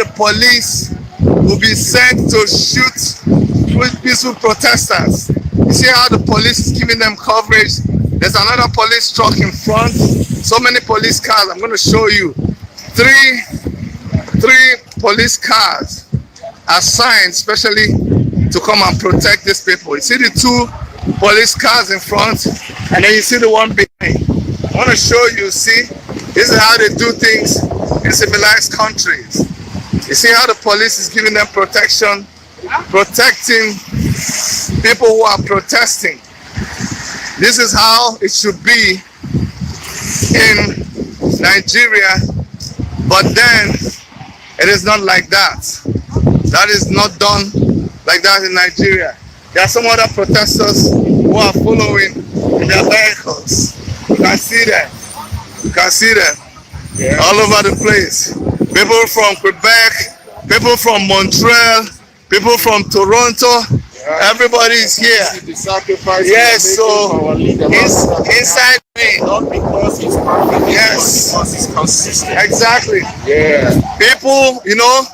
the police will be sent to shoot peaceful protesters. You see how the police is giving them coverage. There's another police truck in front. So many police cars. I'm going to show you. Three police cars assigned specially to come and protect these people. You see the two police cars in front, and then you see the one behind. I want to show you, see, this is how they do things in civilized countries. You see how the police is giving them protection, protecting people who are protesting. This is how it should be in Nigeria, but then it is not like that. That is not done like that in Nigeria. There are some other protesters who are following in their vehicles. You can see them. You can see them all over the place. People from Quebec, people from Montreal, people from Toronto. Everybody is here. Yes, so inside me. Not because he's perfect, yes, but because he's consistent. Exactly. Yeah. People, you know,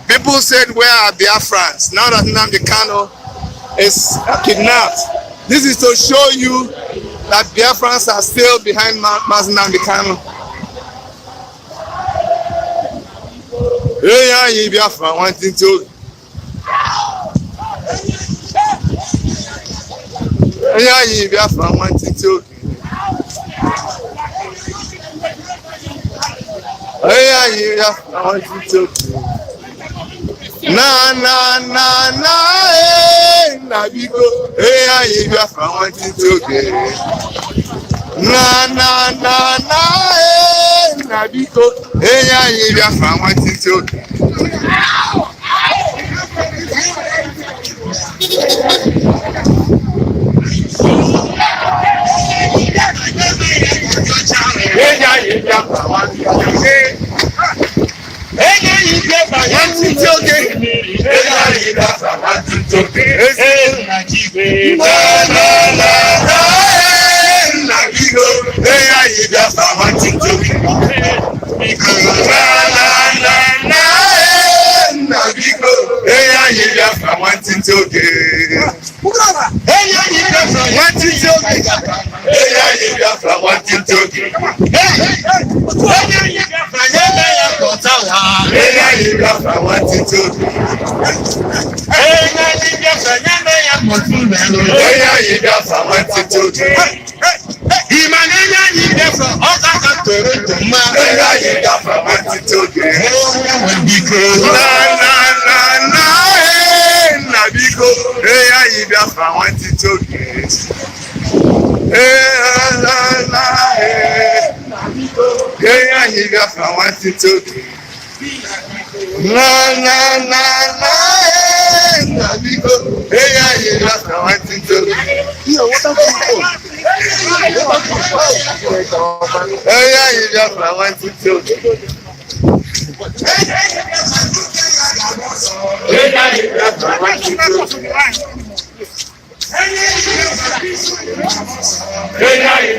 people said, where are Biafrans? Now that Nnamdi Kanu is kidnapped. This is to show you that Biafrans are still behind Mazi Nnamdi Kanu. Hey, Biafra wanting to. Hey, Biafra wanting to. Hey, Biafra wanting to. Na na na na na bigo hey Biafra wanting to get na na na na na bigo hey Biafra wanting to get hey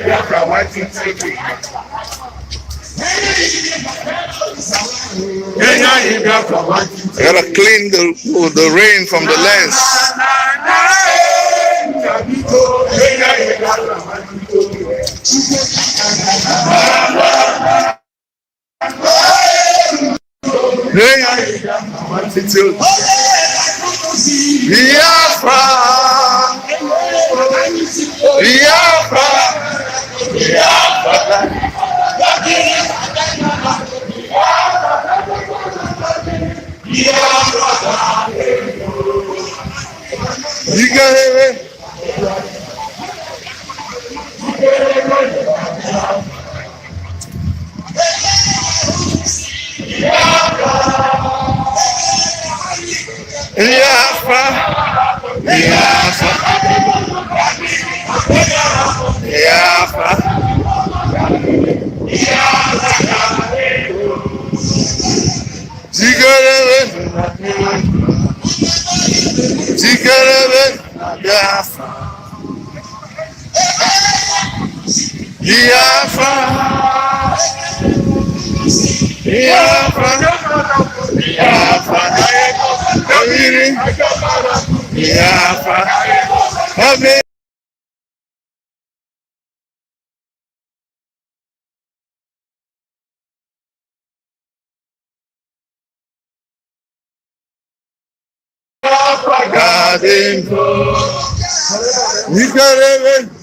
Biafra wanting to get I gotta clean the rain from the lens. Biafra, Biafra, Biafra. You got it. Biafra, Biafra, Biafra. Biafra, Biafra, Nobiri, Biafra, Amen. Garden, Nicaragua,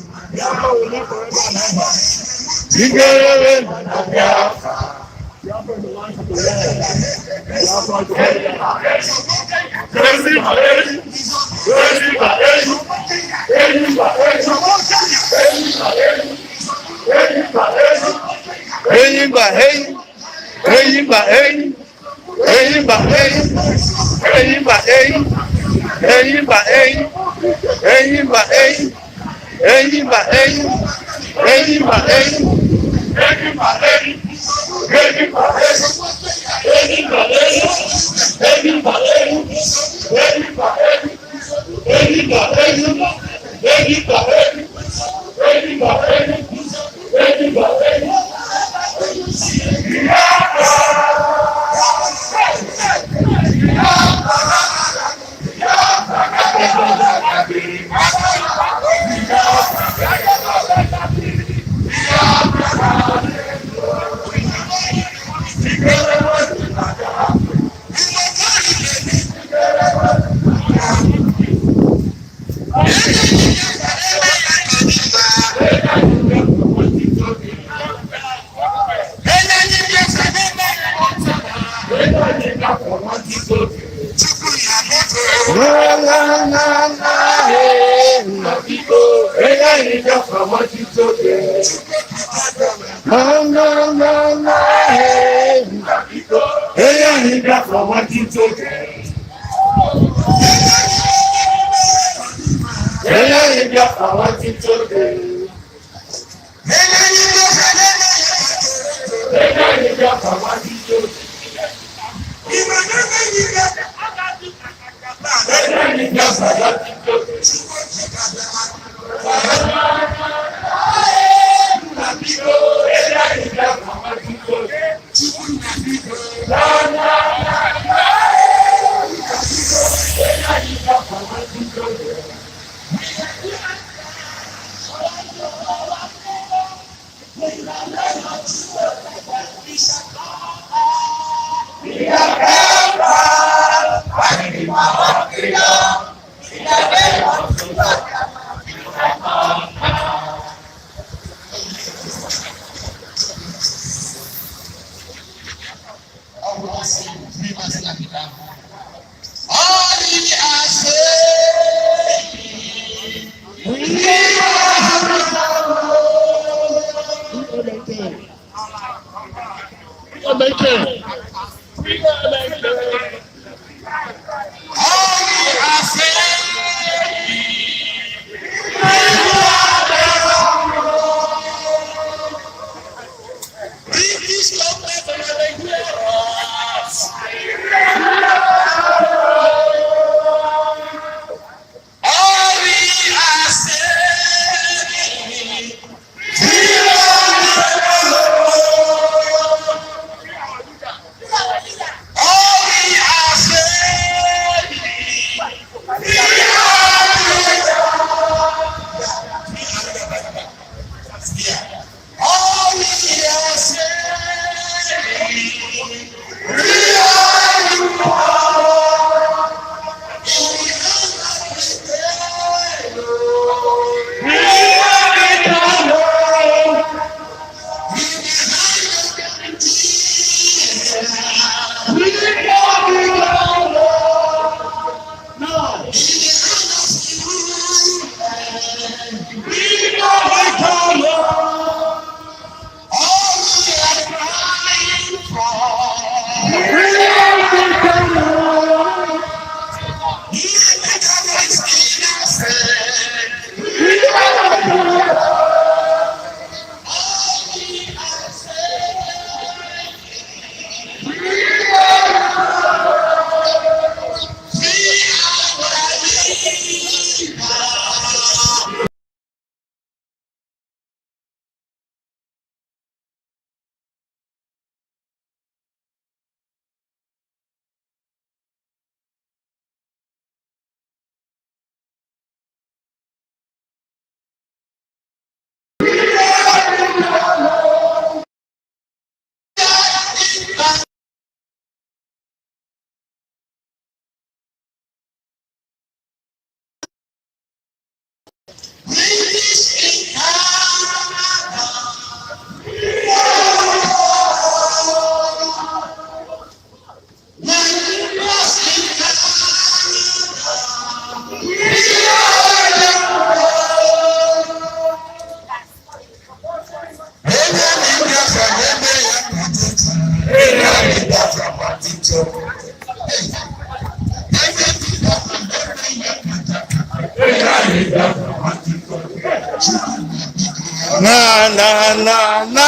Na na na na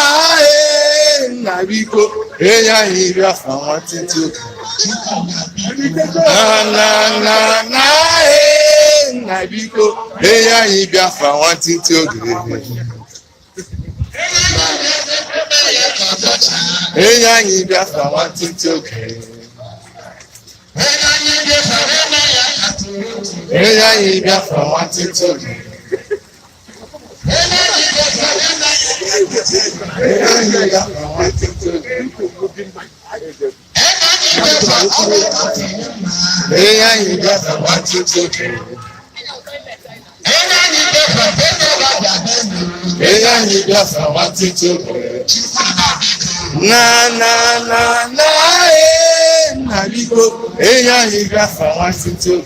na biko eya Biafra wanting to. Na na na na na biko eya Biafra wanting to. Eya Biafra wanting to. Eya Biafra wanting to. Na na na na na biko eya Biafra wanting to.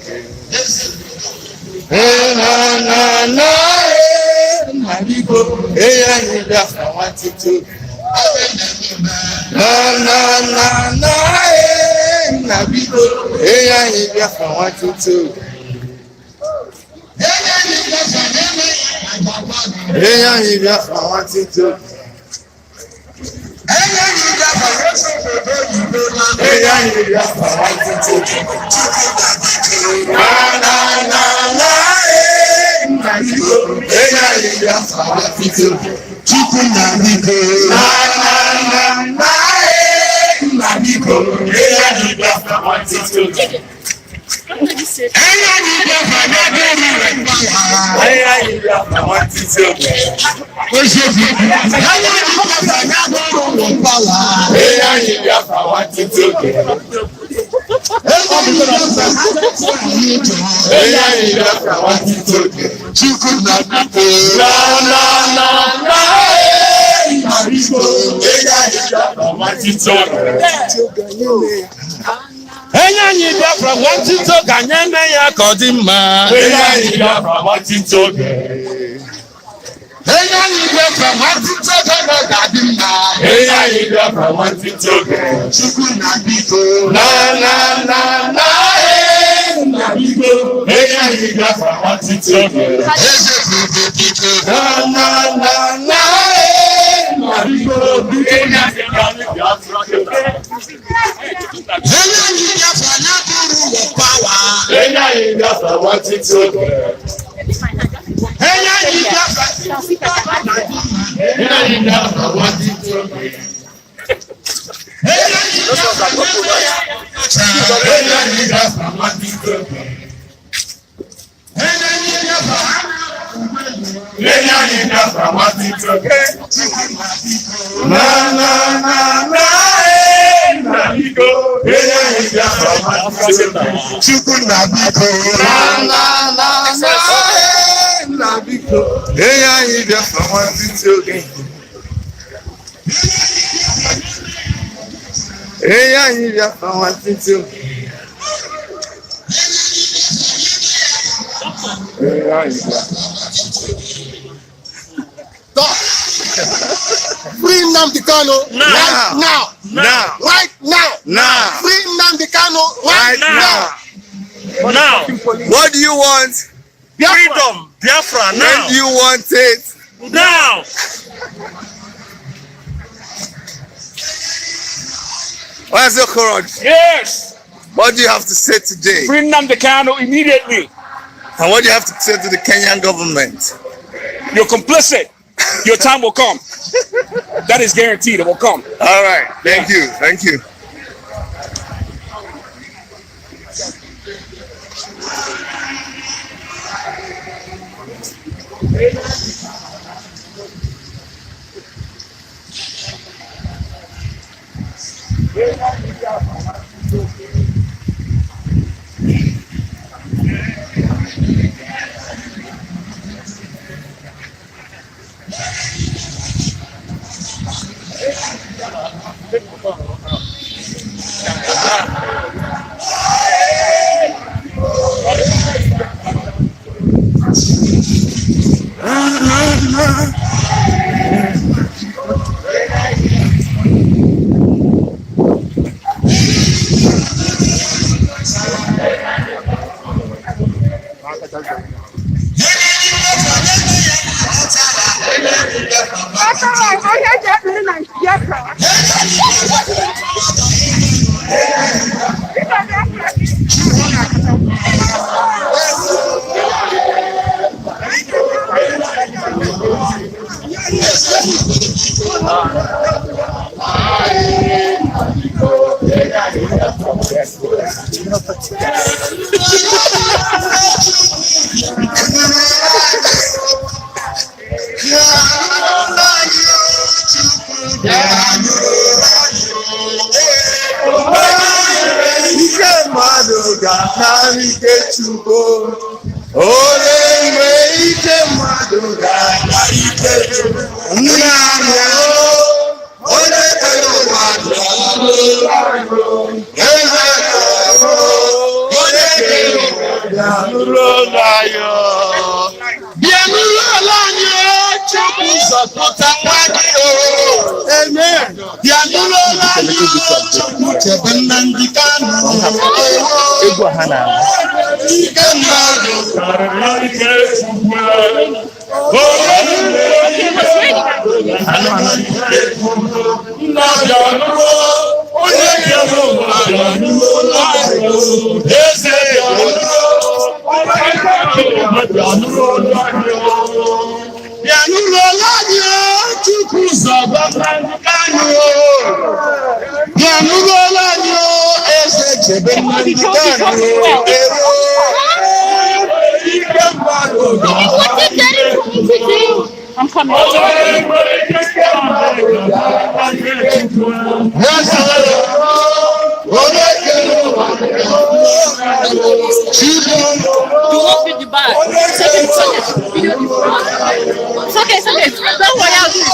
Na na na na biko eya Biafra wanting to. Na na na na na biko eya Biafra wanting to. Eya Biafra wanting to. Eya Biafra wanting to. Na na na na na biko eya Biafra wanting to. Na na na na na biko eya Biafra wanting to. Eya Biafra wanting to ganyeme ya kodima. Eya Biafra wanting to. Eya Biafra wanting to gadima. Eya Biafra wanting to. Chukuna biko. Na na na na na biko. Eya Biafra wanting to. Na na na na na biko. Eya Biafra wanting to. Eya Biafra wanting to. Eya Biafra wanting to. Na na na na na biko eya Biafra wanting to. Chukuna biko. Na na na na na biko eya Biafra wanting to. Eya Biafra wanting to. Free Nnamdi Kanu right now. Right now. Free Nnamdi Kanu right now. Now. What do you want? Freedom. Biafra now. When do you want it? Now. Where's your courage? Yes. What do you have to say today? Free Nnamdi Kanu immediately. And what do you have to say to the Kenyan government? You're complicit. Your time will come. That is guaranteed. It will come. All right. Thank you. Thank you. ga-akarịke Chukwu. Onye nwe ike mmadụ ga-akarịke Chukwu. Nna ya onye kere ụwa eze onye kere ụwa bịa n'ụlọ anyị Chukwu zọpụta nwa gị amen. Bịa n'ụlọ anyị Chukwu chebe Nnamdi Kanu egwu ha na ike mmadụ karịrị Chukwu. I'm coming. Do not feed the bag. It's okay. It's okay. Don't worry, I'll do it.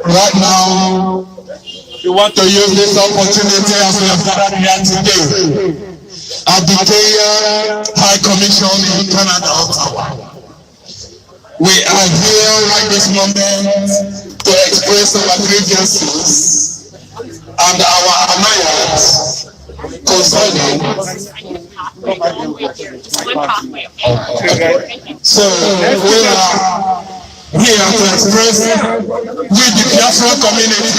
Right now, we want to use this opportunity as we have gathered here today at the Kenya High Commission in Canada, Ottawa. We are here right this moment to express our grievances and our annoyance concerning. So we are here to express with the Biafra community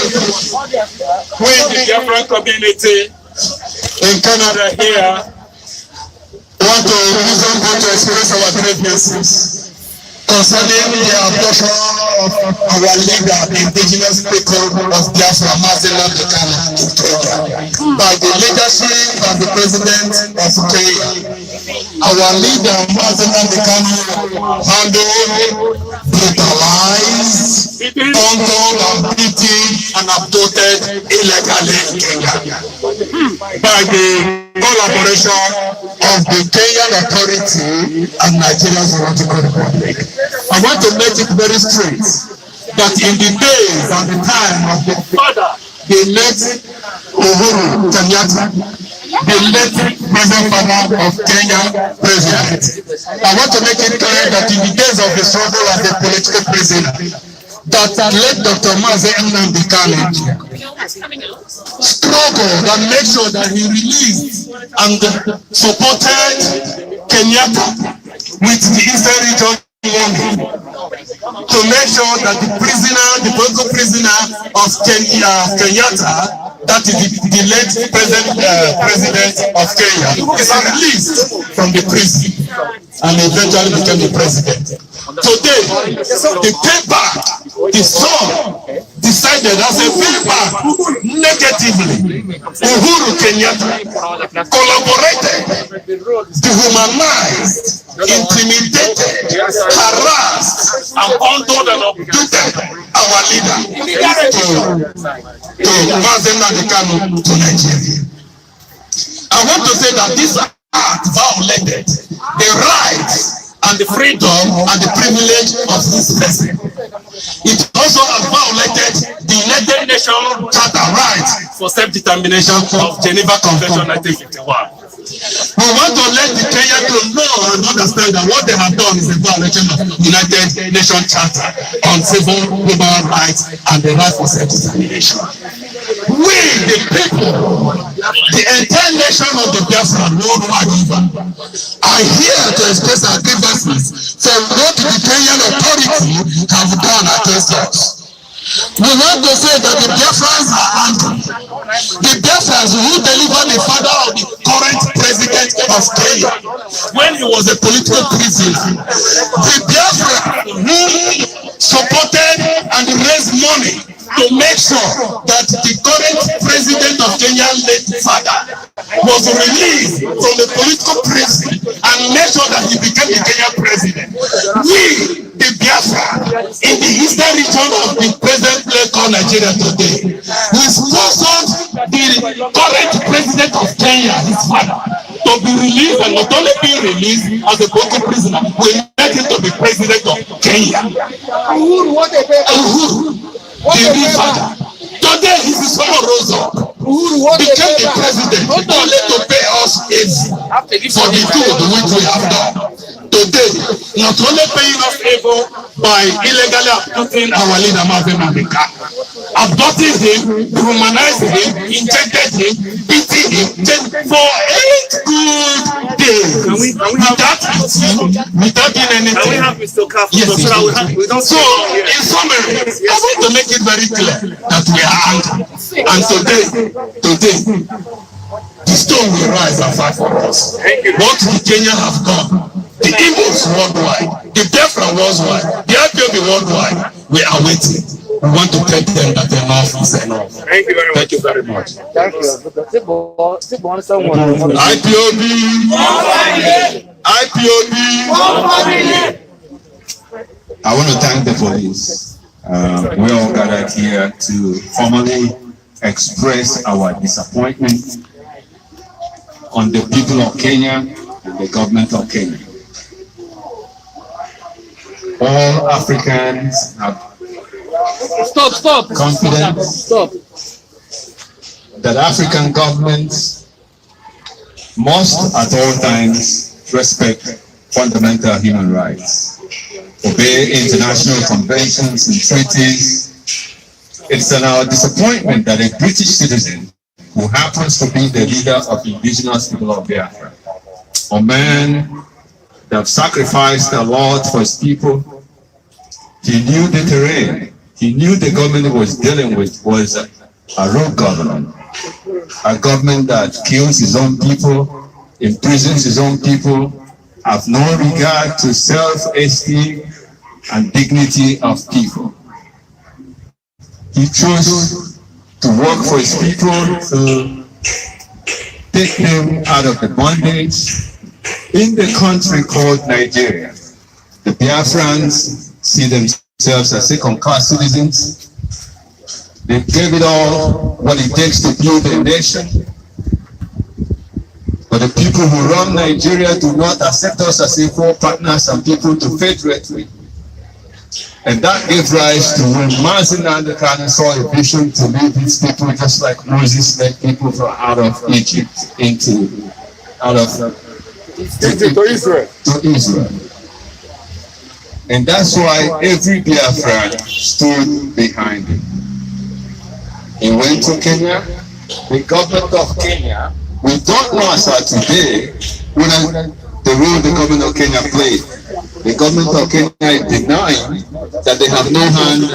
in Canada here. Want to use to express our grievances concerning the abduction of our leader, the indigenous people of Biafra, Mazi Nnamdi Kanu, by the leadership and the president of Kenya. Our leader, Mazi Nnamdi Kanu, handled, brutalized, controlled and beaten and abducted illegally in Kenya by the collaboration of the Kenyan authority and Nigeria's Democratic Republic. I want to make it very straight that in the days and the time of the father, the late Uhuru Kenyatta, the late present father of Kenya president, I want to make it clear that in the days of the struggle as a political prisoner, that late Dr. Mazi Nnamdi Kanu struggled and made sure that he released and supported Kenyatta with the Eastern region to make sure that the prisoner, the political prisoner of Kenyatta, that is the late president of Kenya, is released from the prison and eventually became the president. Today, the paper, the Sun, decided as a paper negatively, Uhuru Kenyatta collaborated, dehumanized, intimidated, harassed, abandoned and abducted our leader to Mazi Nnamdi Kanu to Nigeria. I want to say that this act violated the rights and the freedom and the privilege of this person. It also has violated the United Nations Charter rights for self-determination of Geneva Convention 1951. We want to let the Kenyan to know and understand that what they have done is a violation of United Nations Charter on civil human rights and the right for self-determination. We, the people, the entire nation of the Biafra worldwide are here to express our grievances for what the Kenyan authority have done against us. We want to say that the Biafrans are angry. The Biafrans who delivered the father of the current president of Kenya when he was a political prisoner. The Biafrans who supported and raised money to make sure that the current president of Kenya, late father, was released from the political prison and made sure that he became the Kenyan president. We, the Biafra, in the eastern region of the present place called Nigeria today, we sponsored the current president of Kenya, his father, to be released, and not only be released as a political prisoner, we made him to be president of Kenya. The real father. Today his son rose up, became the president, only to pay us for the good which we have done. Today, not only paying us evil by illegally abducting our leader Mazi Nnamdi Kanu, abducting him, dehumanizing him, injected him, beating him for 8 good days without eating, without doing anything. And we have Mr. Kafu. Yes, so in summary, I want to make it very clear that we are angry. And today, the stone will rise and fight for us. What the Kenya have done, the Igbos worldwide, the Biafra worldwide, the Ipob worldwide, we are waiting. We want to tell them that enough is enough. Thank you very much. Thank you very much. Thank you. IPOB. I want to thank the police. We all gathered here to formally express our disappointment on the people of Kenya and the government of Kenya. All Africans have confidence that African governments must at all times respect fundamental human rights, obey international conventions and treaties. It's our disappointment that a British citizen who happens to be the leader of the indigenous people of Biafra, a man that sacrificed a lot for his people, he knew the terrain. He knew the government he was dealing with was a rogue government, a government that kills his own people, imprisons his own people, have no regard to self-esteem and dignity of people. He chose to work for his people, to take them out of the bondage in the country called Nigeria. The Biafrans see themselves themselves as second-class citizens. They gave it all what it takes to build a nation. But the people who run Nigeria do not accept us as equal partners and people to federate with. And that gave rise to when Mazi Nnamdi Kanu saw a vision to lead these people, just like Moses led people from out of Egypt into Israel. And that's why every Biafran stood behind him. He went to Kenya. The government of Kenya, we don't know as of today the role the government of Kenya played. The government of Kenya is denying that they have no hand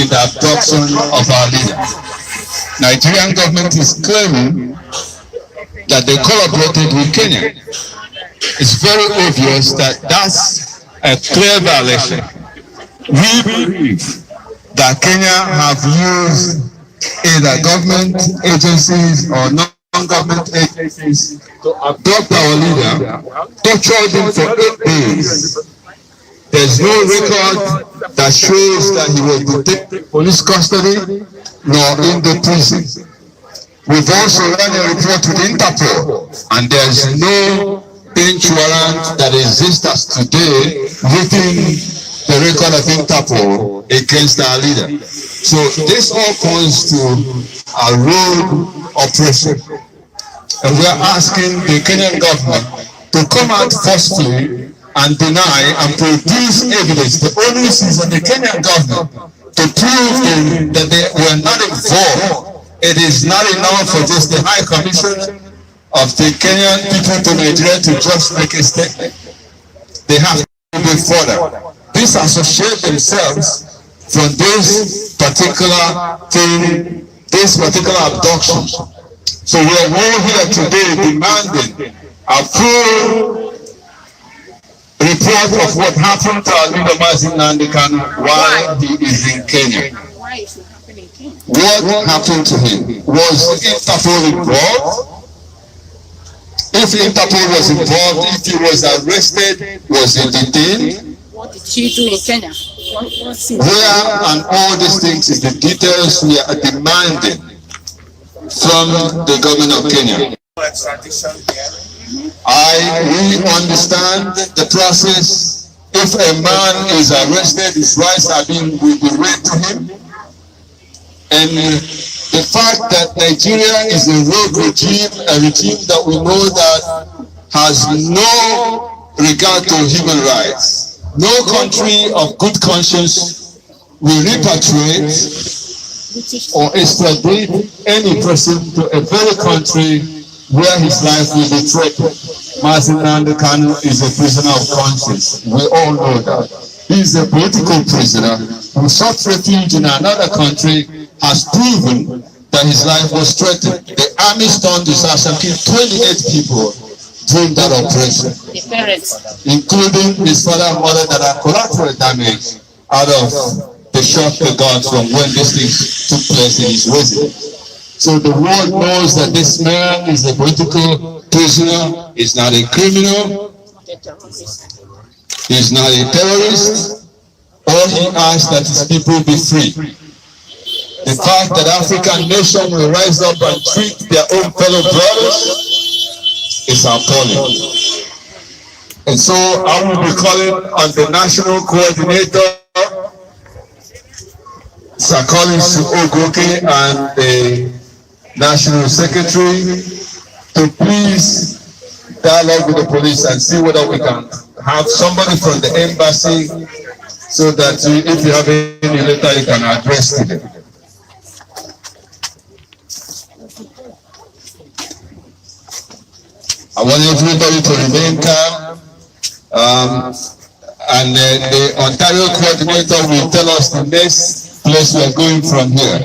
in the abduction of our leader. Nigerian government is claiming that they collaborated with Kenya. It's very obvious that that's a clear violation. We believe that Kenya have used either government agencies or non-government agencies to abduct our leader, tortured him for 8 days. There's no record that shows that he was detained in police custody nor in the prison. We've also run a report with Interpol, and there's no bench warrant that exists as today within the record of Interpol against our leader. So this all points to a road operation. And we are asking the Kenyan government to come out forcefully and deny and produce evidence. The onus is on the Kenyan government to prove that they were not involved. It is not enough for just the High Commission of the Kenyan people to Nigeria to just make a statement. They have to go further. Disassociate themselves from this particular thing, this particular abduction. So we are all here today demanding a full report of what happened to our leader Mazi Nnamdi Kanu while he is in Kenya. Why is it happening in Kenya? What happened to him? Was Interpol involved? If Interpol was involved, if he was arrested, was he detained? What did she do in Kenya? Where and all these things is the details we are demanding from the government of Kenya. We understand the process. If a man is arrested, his rights will be read to him. And the fact that Nigeria is a rogue regime, a regime that we know that has no regard to human rights. No country of good conscience will repatriate or extradite any person to a very country where his life will be threatened. Mazi Nnamdi Kanu is a prisoner of conscience. We all know that. He is a political prisoner who sought refuge in another country, has proven that his life was threatened. The army stormed his house and killed 28 people during that operation, including his father and mother that are collateral damage out of the shock they got from when this thing took place in his residence. So the world knows that this man is a political prisoner, is not a criminal, he's not a terrorist. All he asks that his people be free. The fact that African nations will rise up and treat their own fellow brothers is appalling. And so I will be calling on the national coordinator, Sir Collins Ogoke, and the national secretary to please dialogue with the police and see whether we can have somebody from the embassy so that if you have any letter you can address to them. I want everybody to remain calm, and the Ontario coordinator will tell us the next place we are going from here.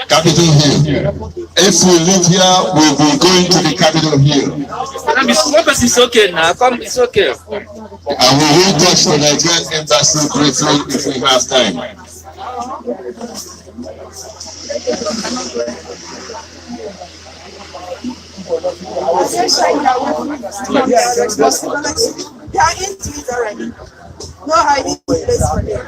Capitol Hill. If we live here, we'll be going to the Capitol Hill. It's okay now. Come, it's okay. And we will touch the Nigerian embassy briefly if we have time. They are into it already. No hiding place for them.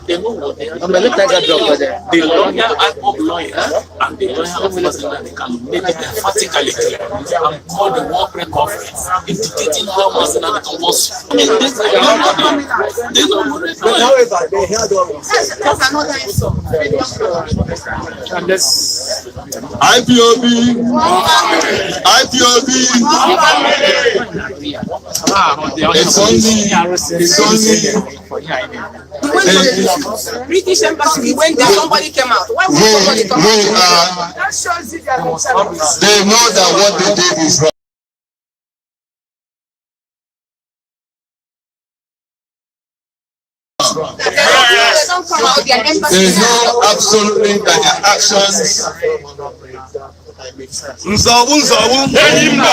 They know what they are. The lawyer and the lawyer that they can make it emphatically clear and call the work conference indicating how Mazi Nnamdi Kanu was. I mean, this they know what they But however, they heard all this. That's another insult. IPOB. IPOB. It's only. British embassy, when somebody came out, why would somebody come out? That shows you that they know that what they did is wrong. They know absolutely that their actions. Nzawu Enyimba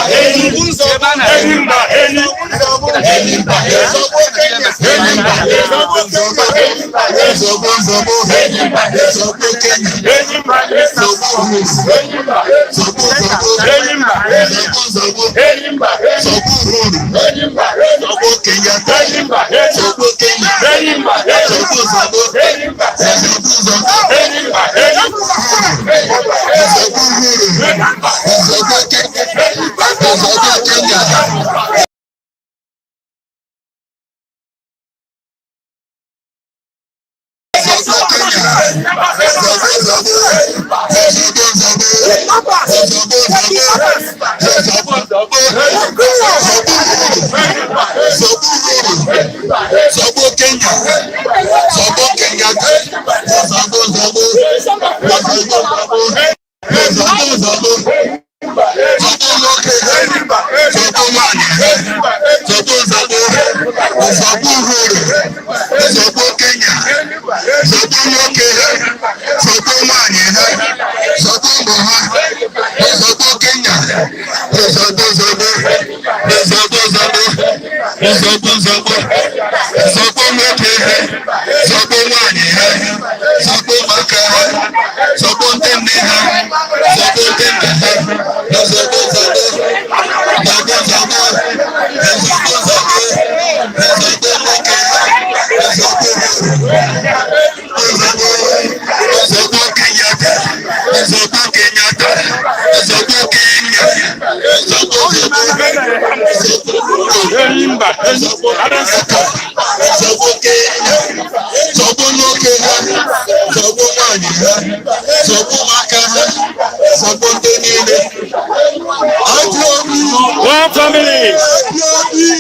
One family.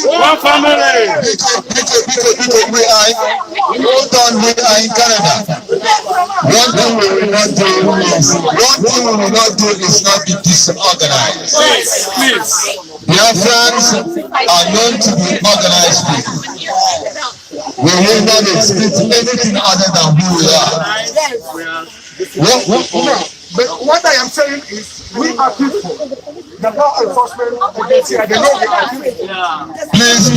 One family. We are in Canada. One thing we will not do is not be disorganized. Please. Biafrans are known to be organized people. We will not expect anything other than who we are. But what I am saying is, we are people. The law enforcement agency, they know we are people. Please,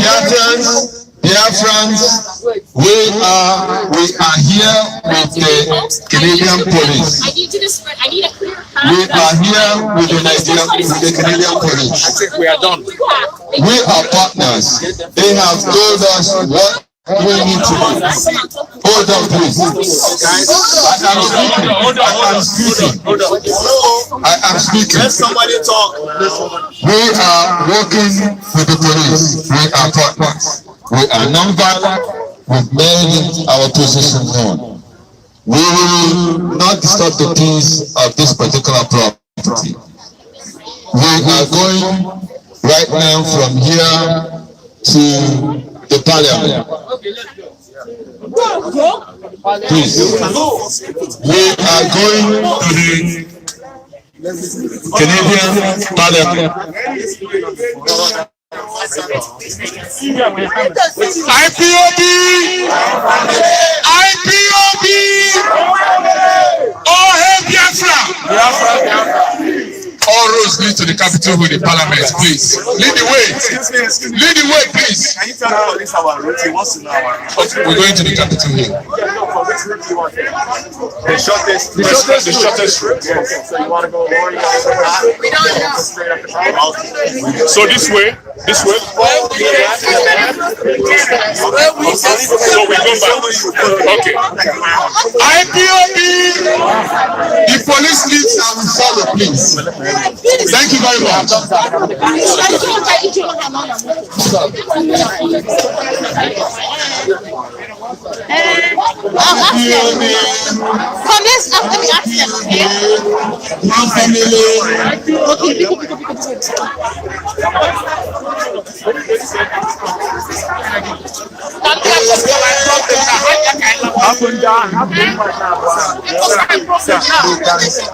Biafrans, we are here with the Canadian police. I need you to spread. I need a clear path. We are here with the Canadian police. I think we are done. We are partners. They have told us what we need to do. Hold on, please. I am speaking. Let somebody talk. We are working with the police. We are partners. We are non-violent. We've made our position known. We will not disturb the peace of this particular property. We are going right now from here to the parliament. Please. We are going to the Canadian parliament. IPOB! IPOB! Oh, All roads lead to the capital with the parliament, please. Lead the way. Lead the way, please. Can you tell the police our route? He wants to know our route. Okay, we're going to the capital here. The shortest route. Yes. So you want to go more? We don't know. So this way. So we go back. Okay. Ipob, the police leads and we follow, please. Thank you very much. From this, let me ask them.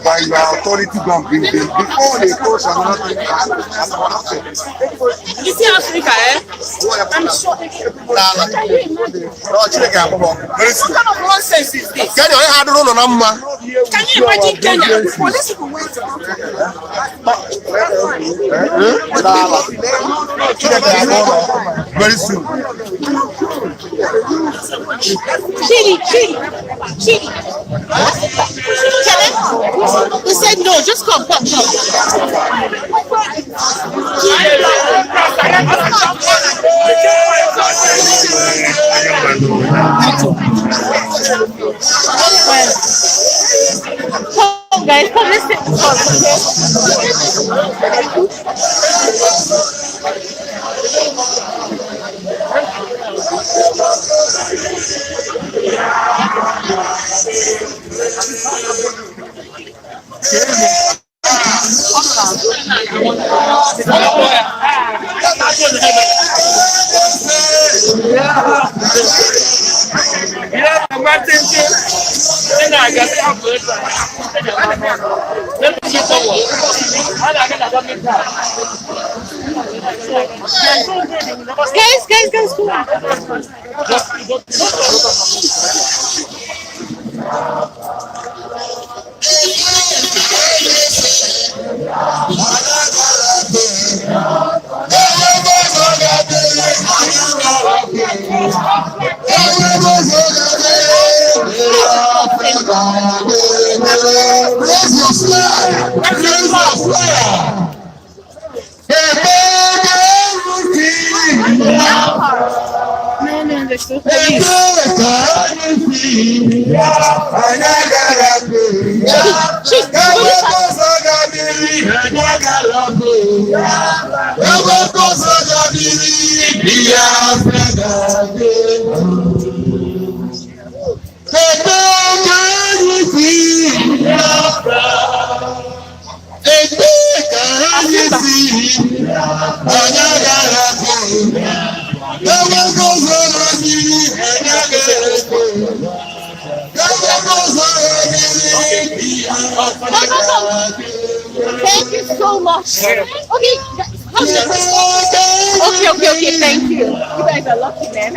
By your authority don't bring them before they push another thing. You see Africa, eh? I'm sure. What kind of nonsense is this? Can you imagine Kenya? Police people wait. Very soon. Chili. He said no, just come. Come guys, come listen. Guys, come on. Thank you so much. Okay, thank you. You guys are lucky, man.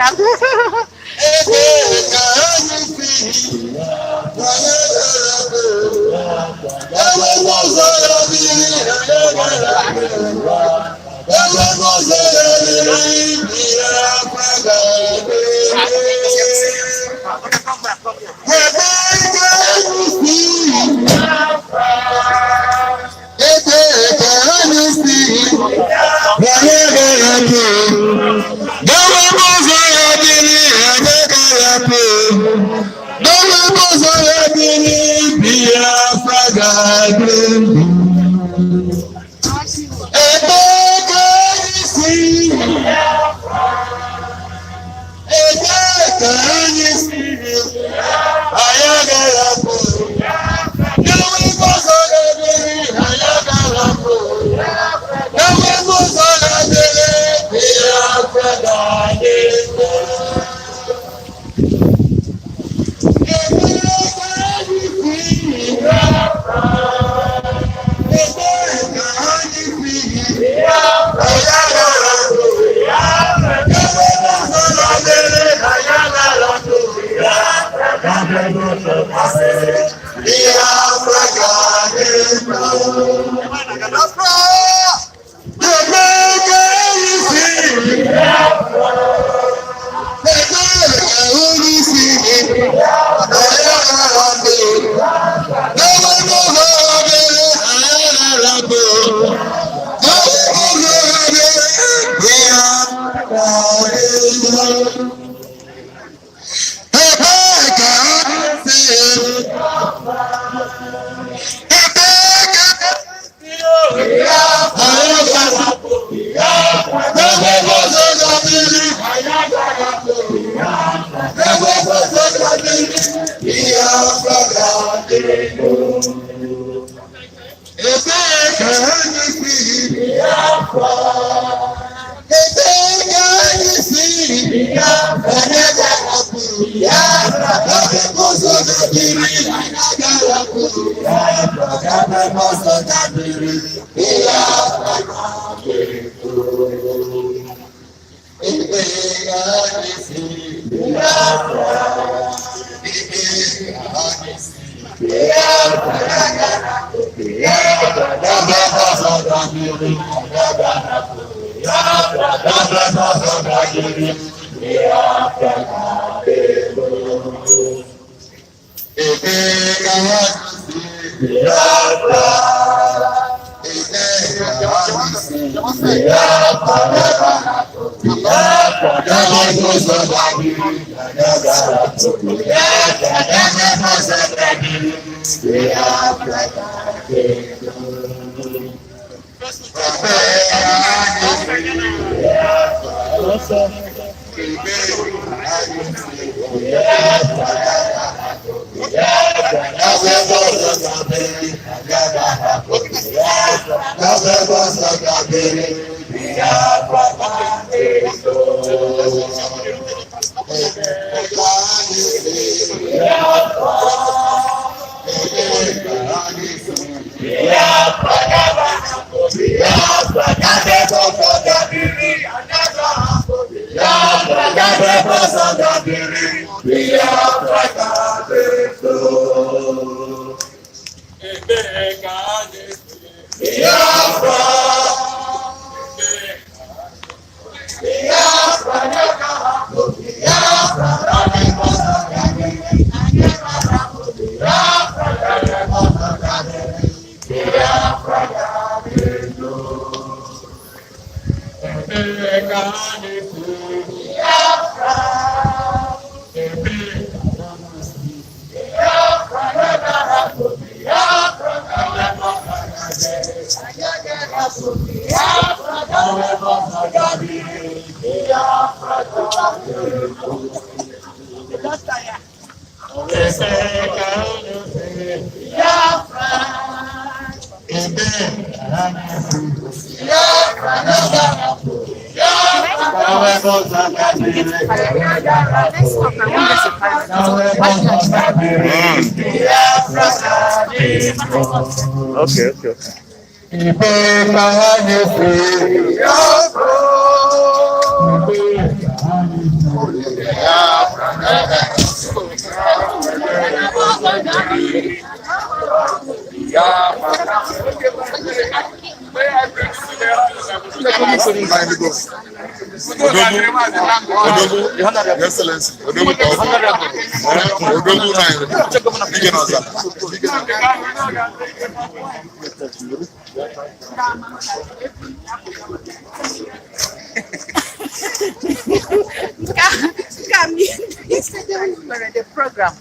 The program.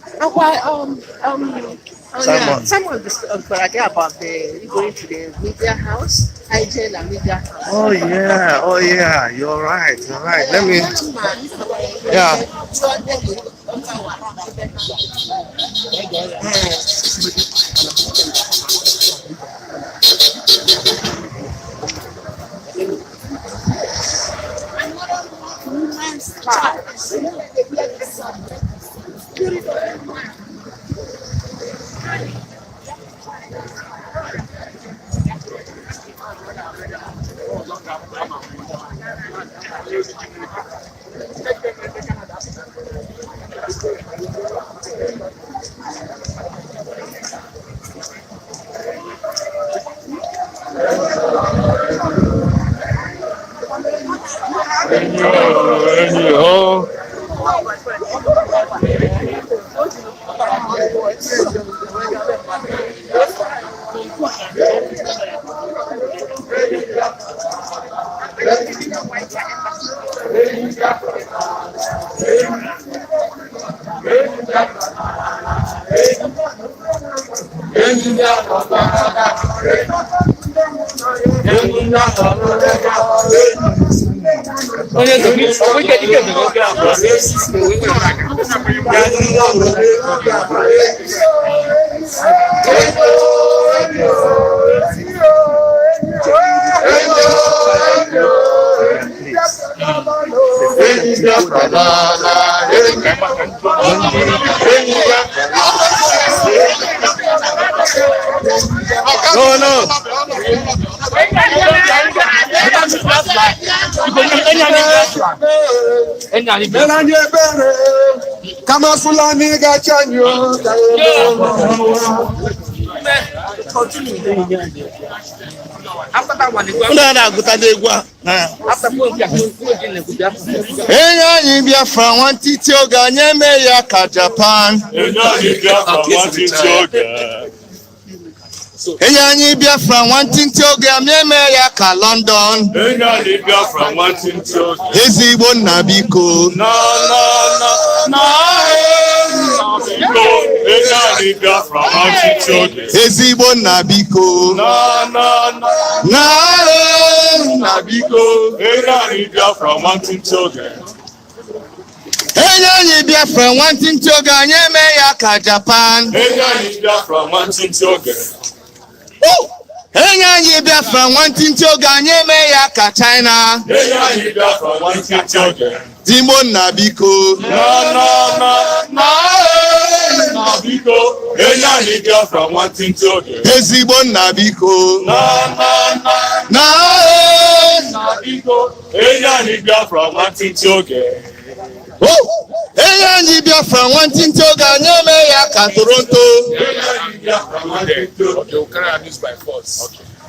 Someone was about the going to the media house. I tell a media house. Oh yeah, you're right. Let me. Yeah. Kama fulani gachanyo. After that one, Enyanyi Biafra wanti tioga nyeme ya ka Japan. Enyanyi Biafra wanti tioga. Enyanyi Biafra wanti tioga nyeme ya ka London. Enyanyi Biafra wanti tioga. Ezigbo nna biko. Na. Enyanyi Biafra wanti tioga. Ezigbo nna biko. Na biko. Enyanyi Biafra wanti tioga. Enyanyi Biafra wanti tioga nyeme ya ka Japan. Enyanyi Biafra wanti tioga. Enyanyi Biafra wanti tioga nyeme ya ka China. Enyanyi Biafra wanti tioga. Dimo nna biko. Na biko. Enyanyi Biafra wanti tioga. Ezigbo nna biko. Na biko. Enyanyi Biafra wanti tioga. Enyanyi Biafra wanti tioga nyeme ya ka Toronto. Enyanyi Biafra wanti tioga.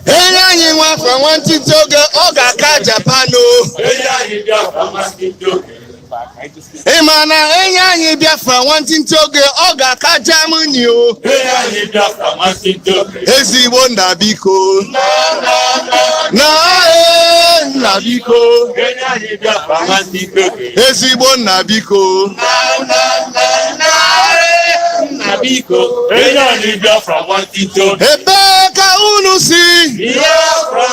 Enyanyi Biafra wanti tioga oga ka Japan o. Enyanyi Biafra wanti tioga. Imana enyanyi Biafra wanti tioga oga ka Germany o. Enyanyi Biafra wanti tioga. Ezigbo nna biko. Na biko. Enyanyi Biafra wanti tioga. Ezigbo nna biko. Na biko. Enyanyi Biafra wanti tioga. Ebe ka unu si. Biafra.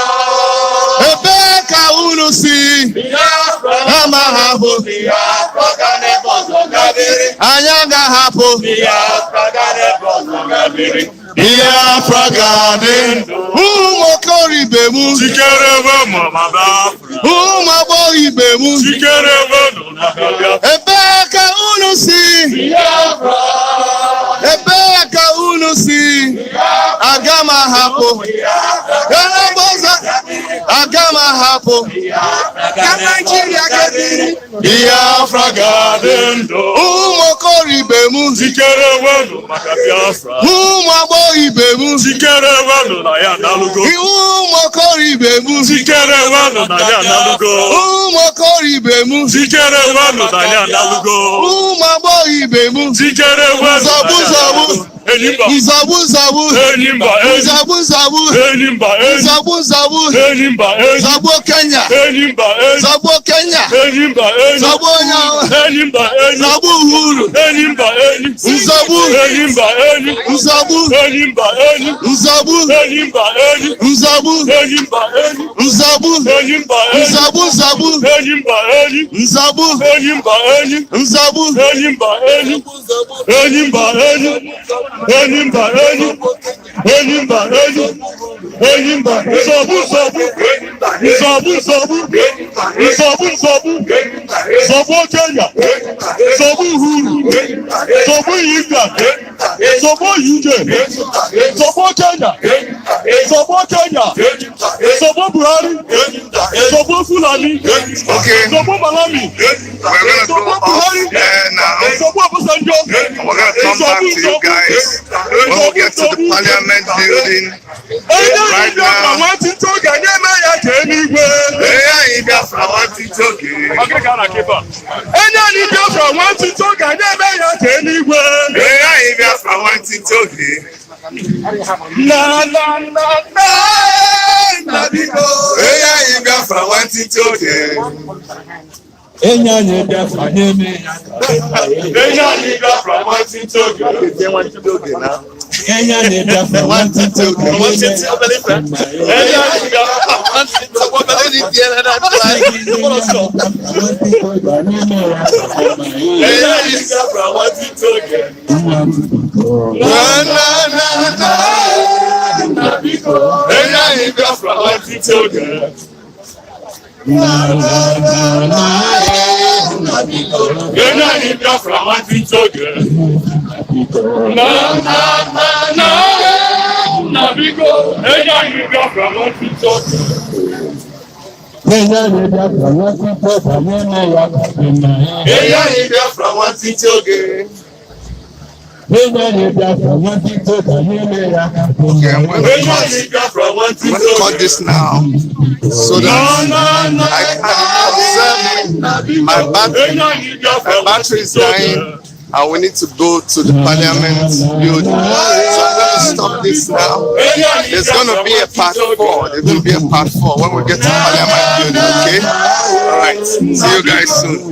Ebe ka unu si. Biafra. Ama hapụ. Biafra gane bozo gabiri. Anya ga-ahapụ. Biafra gane bozo gabiri. Biafra ga-adị ndụ. Ụmụ okoro ibe m. Chikere we mama Biafra. Ụmụ agbọghọ ibe m. Chikere we no na Biafra. Ebe ka unu si. Biafra. Ebe ka unu si. Aga m ahapụ. Aga m ahapụ. Biafra ga-adị ndụ. Ụmụ okoro ibe m. Chikere we no maka Biafra. Ụmụ agbọghọ ibe m. Chikere we no na ya nalugo. Ụmụ okoro ibe m. Chikere we no na ya nalugo. Ụmụ okoro ibe m. Chikere we no na ya nalugo. Ụmụ agbọghọ ibe m. Chikere we no na ya nalugo. Enimba. Nzọbụ. Enimba. Nzọbụ. Enimba. Nzọbụ. Enimba. Zọbụ Kenya. Enimba. Zọbụ Kenya. Enimba. Zọbụ onye. Enimba. Zọbụ Uhuru. Enimba. Nzọbụ. Enimba. Nzọbụ. Enimba. Nzọbụ. Enimba. Nzọbụ. Enimba. Nzọbụ. Enimba. Nzọbụ. Enimba. Nzọbụ. Enimba. Nzọbụ. Enimba. Enimba. Enimba. Enimba. Enimba. Nzọbụ. Nzọbụ Kenya. Nzọbụ Uhuru. Nzọbụ England. Nzọbụ UK. Nzọbụ Kenya. Nzọbụ Kenya. Nzọbụ Buhari. Nzọbụ Fulani. Nzọbụ Malami. Nzọbụ Buhari. Nzọbụ Obasanjo. We're going to come back to you guys when we get to the Parliament building. Right now. Enyanyi Biafra wanti tioga. Biafra wanting to get anywhere. Hey, Biafra wanting to get. Na Biko. Hey, Biafra wanting to get. Enyanye Biafra nyeme ya. Enyanye Biafra wanting to get. They want to do it now. Enyanye Biafra wanting to get. Wanting to get. Enyanye Biafra wanting to get. Hey, Biafra wanting to get. Okay, I'm going to cut this now so that I can observe my battery is dying and we need to go to the parliament building. So I'm going to stop this now. There's going to be a part 4. There's going to be a part 4 when we get to parliament building, okay? Alright, see you guys soon.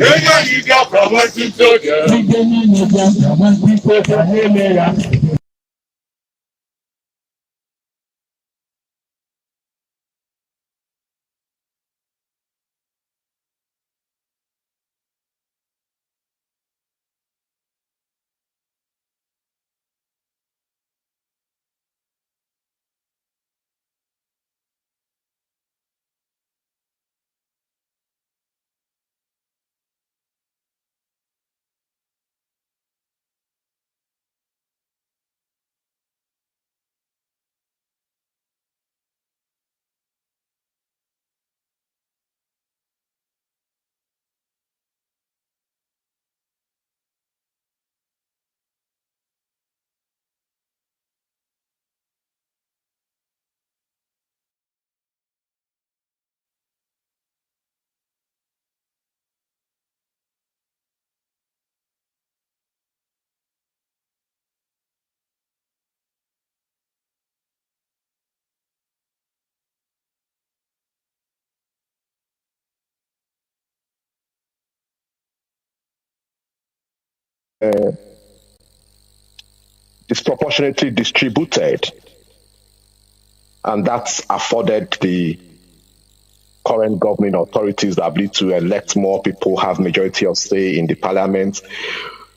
Disproportionately distributed, and that's afforded the current governing authorities the ability to elect more people, have majority of say in the parliament,